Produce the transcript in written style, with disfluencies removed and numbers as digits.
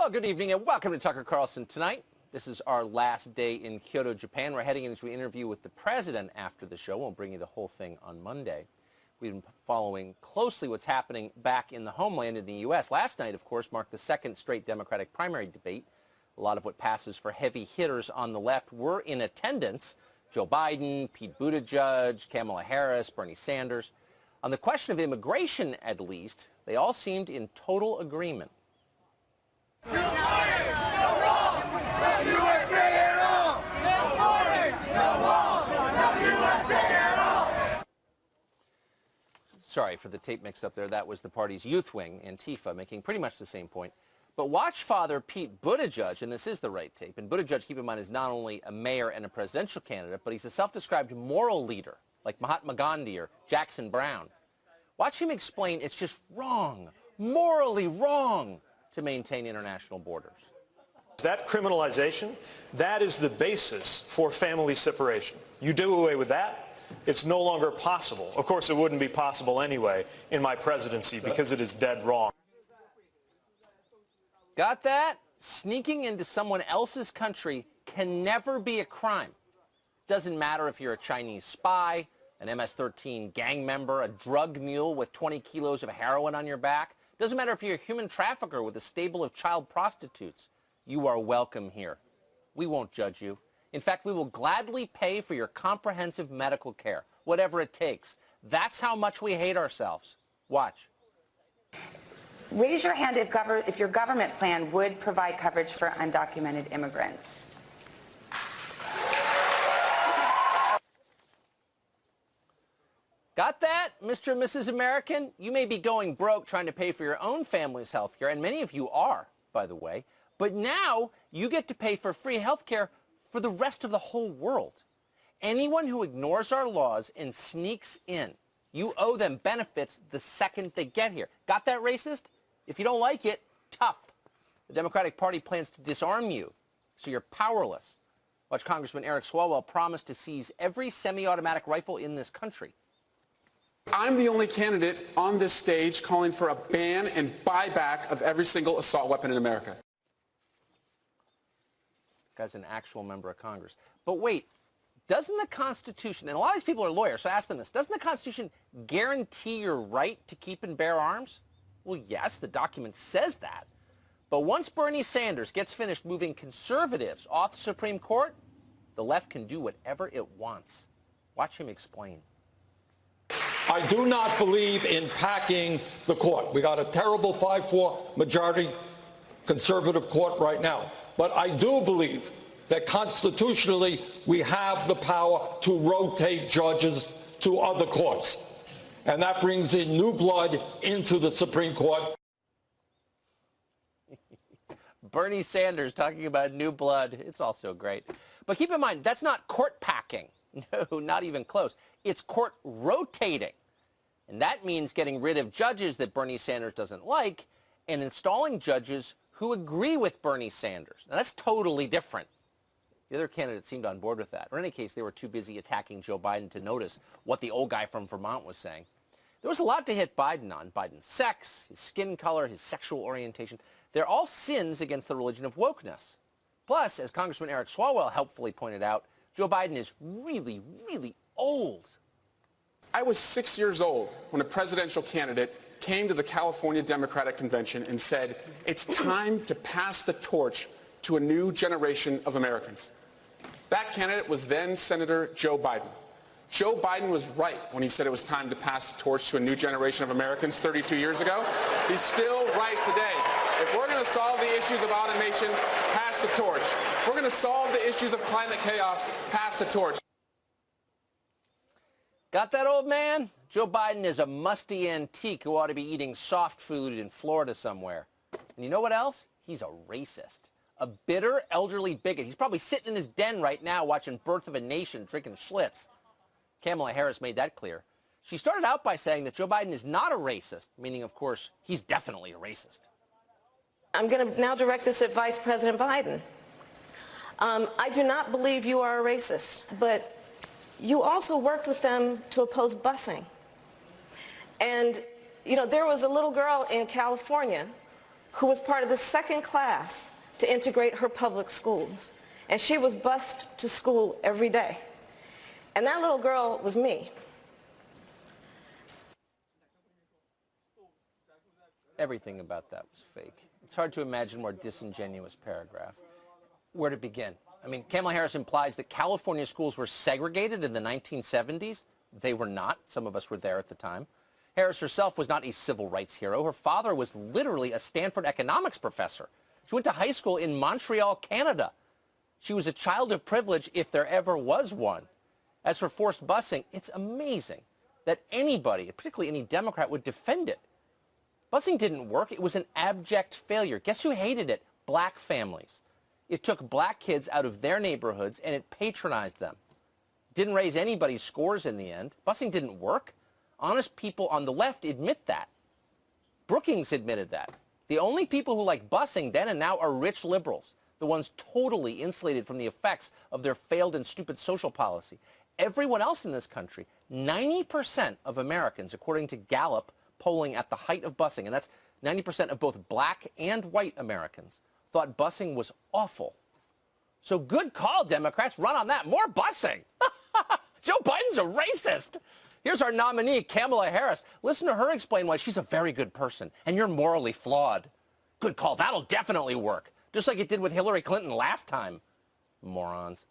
Well, good evening and welcome to Tucker Carlson Tonight. This is our last day in Kyoto, Japan. We're heading into an interview with the president after the show. We'll bring you the whole thing on Monday. We've been following closely what's happening back in the homeland in the U.S. Last night, of course, marked the second straight Democratic primary debate. A lot of what passes for heavy hitters on the left were in attendance. Joe Biden, Pete Buttigieg, Kamala Harris, Bernie Sanders. On the question of immigration, at least, they all seemed in total agreement. Sorry for the tape mix-up there. That was the party's youth wing, Antifa, making pretty much the same point. But watch Father Pete Buttigieg, and this is the right tape. And Buttigieg, keep in mind, is not only a mayor and a presidential candidate, but he's a self-described moral leader, like Mahatma Gandhi or Jackson Brown. Watch him explain it's just wrong, morally wrong, to maintain international borders. That criminalization, that is the basis for family separation. You do away with that, it's no longer possible. Of course, it wouldn't be possible anyway in my presidency because it is dead wrong. Got that? Sneaking into someone else's country can never be a crime. Doesn't matter if you're a Chinese spy, an MS-13 gang member, a drug mule with 20 kilos of heroin on your back. Doesn't matter if you're a human trafficker with a stable of child prostitutes. You are welcome here. We won't judge you. In fact, we will gladly pay for your comprehensive medical care, whatever it takes. That's how much we hate ourselves. Watch. Raise your hand if your government plan would provide coverage for undocumented immigrants. Got that, Mr. and Mrs. American? You may be going broke trying to pay for your own family's health care, and many of you are, by the way. But now you get to pay for free health care for the rest of the whole world. Anyone who ignores our laws and sneaks in, you owe them benefits the second they get here. Got that, racist? If you don't like it, tough. The Democratic Party plans to disarm you, so you're powerless. Watch Congressman Eric Swalwell promise to seize every semi-automatic rifle in this country. I'm the only candidate on this stage calling for a ban and buyback of every single assault weapon in America. Guy's an actual member of Congress. But wait, doesn't the Constitution, and a lot of these people are lawyers, so ask them this, doesn't the Constitution guarantee your right to keep and bear arms? Well, yes, the document says that. But once Bernie Sanders gets finished moving conservatives off the Supreme Court, the left can do whatever it wants. Watch him explain. I do not believe in packing the court. We got a terrible 5-4 majority conservative court right now. But I do believe that constitutionally we have the power to rotate judges to other courts. And that brings in new blood into the Supreme Court. Bernie Sanders talking about new blood. It's all so great. But keep in mind, that's not court packing. No, not even close. It's court rotating. And that means getting rid of judges that Bernie Sanders doesn't like and installing judges who agree with Bernie Sanders. Now, that's totally different. The other candidates seemed on board with that. Or in any case, they were too busy attacking Joe Biden to notice what the old guy from Vermont was saying. There was a lot to hit Biden on. Biden's sex, his skin color, his sexual orientation. They're all sins against the religion of wokeness. Plus, as Congressman Eric Swalwell helpfully pointed out, Joe Biden is really, really old. I was 6 years old when a presidential candidate came to the California Democratic Convention and said, it's time to pass the torch to a new generation of Americans. That candidate was then Senator Joe Biden. Joe Biden was right when he said it was time to pass the torch to a new generation of Americans 32 years ago. He's still right today. If we're going to solve the issues of automation, pass the torch. If we're going to solve the issues of climate chaos, pass the torch. Got that, old man? Joe Biden is a musty antique who ought to be eating soft food in Florida somewhere. And you know what else? He's a racist. A bitter, elderly bigot. He's probably sitting in his den right now watching Birth of a Nation, drinking Schlitz. Kamala Harris made that clear. She started out by saying that Joe Biden is not a racist, meaning, of course, he's definitely a racist. I'm going to now direct this at Vice President Biden. I do not believe you are a racist, but you also worked with them to oppose busing. And, you know, there was a little girl in California who was part of the second class to integrate her public schools. And she was bused to school every day. And that little girl was me. Everything about that was fake. It's hard to imagine a more disingenuous paragraph. Where to begin? I mean, Kamala Harris implies that California schools were segregated in the 1970s. They were not. Some of us were there at the time. Harris herself was not a civil rights hero. Her father was literally a Stanford economics professor. She went to high school in Montreal, Canada. She was a child of privilege if there ever was one. As for forced busing, it's amazing that anybody, particularly any Democrat, would defend it. Busing didn't work. It was an abject failure. Guess who hated it? Black families. It took black kids out of their neighborhoods and it patronized them. Didn't raise anybody's scores in the end. Busing didn't work. Honest people on the left admit that. Brookings admitted that. The only people who like busing then and now are rich liberals, the ones totally insulated from the effects of their failed and stupid social policy. Everyone else in this country, 90% of Americans, according to Gallup polling at the height of busing, and that's 90% of both black and white Americans, thought busing was awful. So good call, Democrats. Run on that. More busing. Joe Biden's a racist. Here's our nominee, Kamala Harris. Listen to her explain why she's a very good person and you're morally flawed. Good call. That'll definitely work. Just like it did with Hillary Clinton last time. Morons.